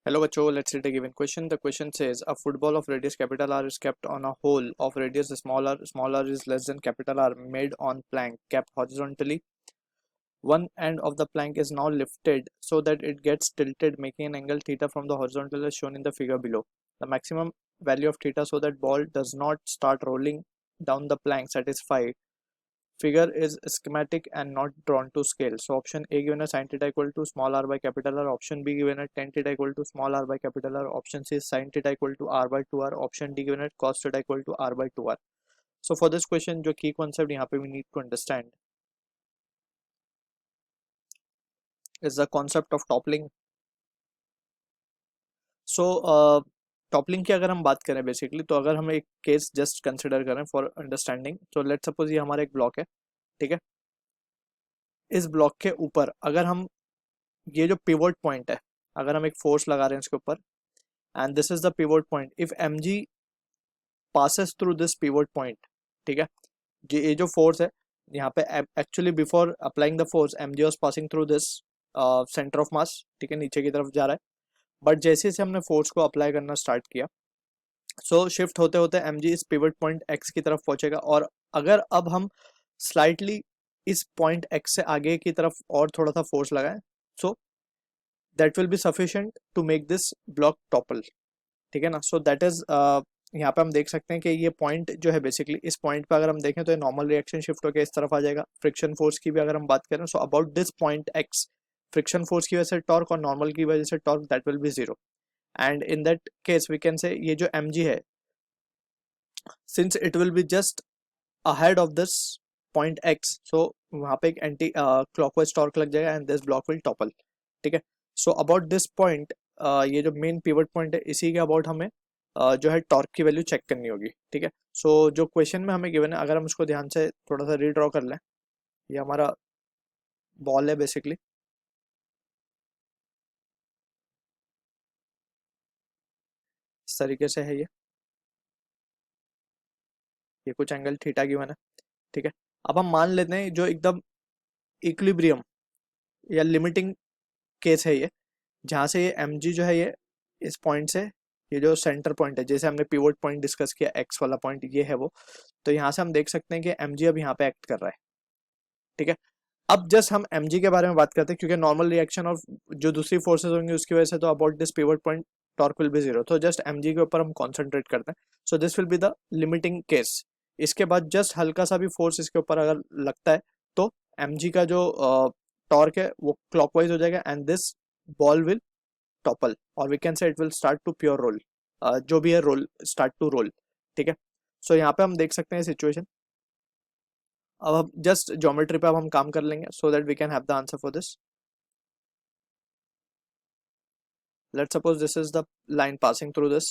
Hello बच्चों, let's read a given question. The question says a football of radius capital R is kept on a hole of radius small r is less than capital R made on plank kept horizontally. One end of the plank is now lifted so that it gets tilted, making an angle theta from the horizontal as shown in the figure below. The maximum value of theta so that ball does not start rolling down the plank satisfied. Figure is schematic and not drawn to scale. So option A given as sin theta equal to small r by capital R. Option B given as tan theta equal to small r by capital R. Option C is sin theta equal to r by 2r. Option D given as cos theta equal to r by 2r. So for this question, जो key concept यहाँ पे we need to understand is the concept of toppling. So toppling की अगर हम बात करें basically, तो अगर हम एक केस जस्ट कंसिडर करें फॉर अंडरस्टैंडिंग, तो लेट्स सपोज ये हमारा एक ब्लॉक है, ठीक है। इस ब्लॉक के ऊपर अगर हम ये जो पिवोट पॉइंट है, अगर हम एक फोर्स लगा रहे हैं इसके ऊपर, and this is the pivot point, if m g passes through this pivot point, ठीक है, ये जो फोर्स है यहाँ पे actually before applying the force m g was passing through this centre of mass, ठीक है, नीचे की तरफ जा रहा है, बट जैसे जैसे हमने फोर्स को अप्लाई करना स्टार्ट किया, सो शिफ्ट होते होते एम जी इस पिवट पॉइंट एक्स की तरफ पहुंचेगा, और अगर अब हम स्लाइटली इस पॉइंट एक्स से आगे की तरफ और थोड़ा सा फोर्स लगाएं, so that will be sufficient to make this block topple, ठीक है ना। सो दैट इज यहाँ पे हम देख सकते हैं कि ये पॉइंट जो है बेसिकली, इस पॉइंट पे अगर हम देखें तो ये नॉर्मल रिएक्शन शिफ्ट होकर इस तरफ आ जाएगा। फ्रिक्शन फोर्स की भी अगर हम बात करें, so about this point X, friction force की वजह से टॉर्क और नॉर्मल की वजह से torque, that will be zero, and in that case we can say ये जो एम जी है, since it will be just ahead of this point X, so वहाँ पे एक एंटी क्लॉकवाइज टॉर्क लग जाएगा and this block will topple, ठीक है। सो अबाउट दिस पॉइंट, ये जो मेन पिवट पॉइंट है, इसी के अबाउट हमें जो है टॉर्क की वैल्यू चेक करनी होगी, ठीक है। सो जो क्वेश्चन में हमें गिवन है, अगर हम इसको ध्यान से थोड़ा सा रीड्रॉ कर लें, ये हमारा बॉल है बेसिकली, इस तरीके से है ये कुछ एंगल थीटा गिवन है, ठीक है। अब हम मान लेते हैं जो एकदम इक्विलिब्रियम या लिमिटिंग केस है ये, जहाँ से ये एम जी जो है ये इस पॉइंट से, ये जो सेंटर पॉइंट है, जैसे हमने पिवोट पॉइंट डिस्कस किया एक्स वाला पॉइंट ये है वो, तो यहाँ से हम देख सकते हैं कि एम जी अब यहाँ पे एक्ट कर रहा है, ठीक है। अब जस्ट हम एम जी के बारे में बात करते हैं, क्योंकि नॉर्मल रिएक्शन और जो दूसरी फोर्सेज होंगी उसकी वजह से तो about this pivot point torque will be zero, तो जस्ट एम जी के ऊपर हम कॉन्सेंट्रेट करते हैं। So this will be the limiting case. इसके बाद जस्ट हल्का सा भी फोर्स इसके ऊपर अगर लगता है, तो एम जी का जो टॉर्क है वो क्लॉकवाइज हो जाएगा and this ball will topple, और we can say it will start to pure roll, जो भी है रोल, स्टार्ट टू रोल, ठीक है। सो यहाँ पे हम देख सकते हैं सिचुएशन। अब हम जस्ट ज्योमेट्री पे अब हम काम कर लेंगे so that we can have the answer for this. Let's suppose this is the line passing through this,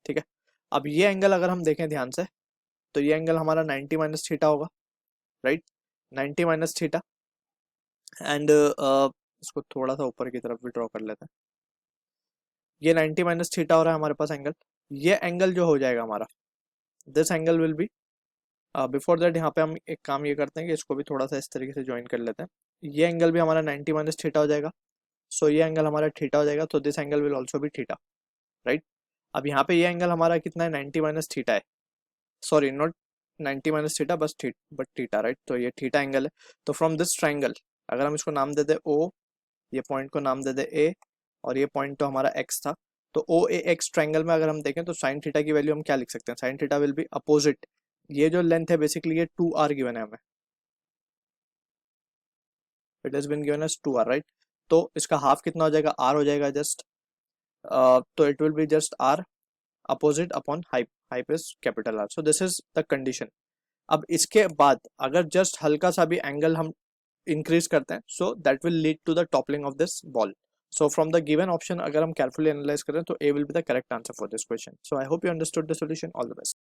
ठीक है। अब ये एंगल अगर हम देखें ध्यान से, तो ये एंगल हमारा 90 माइनस थीटा होगा, राइट, 90 माइनस थीटा, एंड इसको थोड़ा सा ऊपर की तरफ भी ड्रॉ कर लेते हैं। ये 90 माइनस थीटा हो रहा है हमारे पास एंगल। ये एंगल जो हो जाएगा हमारा, this angle will be, before that यहाँ पे हम एक काम ये करते हैं कि इसको भी थोड़ा सा इस तरीके से ज्वाइन कर लेते हैं। ये एंगल भी हमारा 90 माइनस थीटा हो जाएगा, सो ये एंगल हमारा थीटा हो जाएगा, तो this angle will also be theta, right. अब यहाँ पे ये एंगल हमारा कितना है, 90 माइनस थीटा है, सॉरी नॉट 90 माइनस थीटा, बस बट थीटा, राइट, तो ये थीटा एंगल है। तो फ्रॉम दिस ट्राइंगल, अगर हम इसको नाम दे दे ओ, ये पॉइंट को नाम दे दे ए, और ये पॉइंट तो हमारा एक्स था, तो ओ ए एक्स ट्राइंगल में अगर हम देखें तो साइन थीटा की वैल्यू हम क्या लिख सकते हैं, sine theta will be opposite, ये जो लेंथ है बेसिकली ये 2r गिवन है हमें, it has been given as 2r, right. तो इसका हाफ कितना हो जाएगा, r हो जाएगा जस्ट, तो it will be just r opposite upon hype, hype is capital R, so this is the condition. अब इसके बाद अगर जस्ट हल्का सा भी एंगल हम इंक्रीज करते हैं, so that will lead to the toppling of this ball. So from the given option अगर हम केयरफुली एनालाइज करें, तो A will be the correct answer for this question. So I hope you understood the solution. All the best.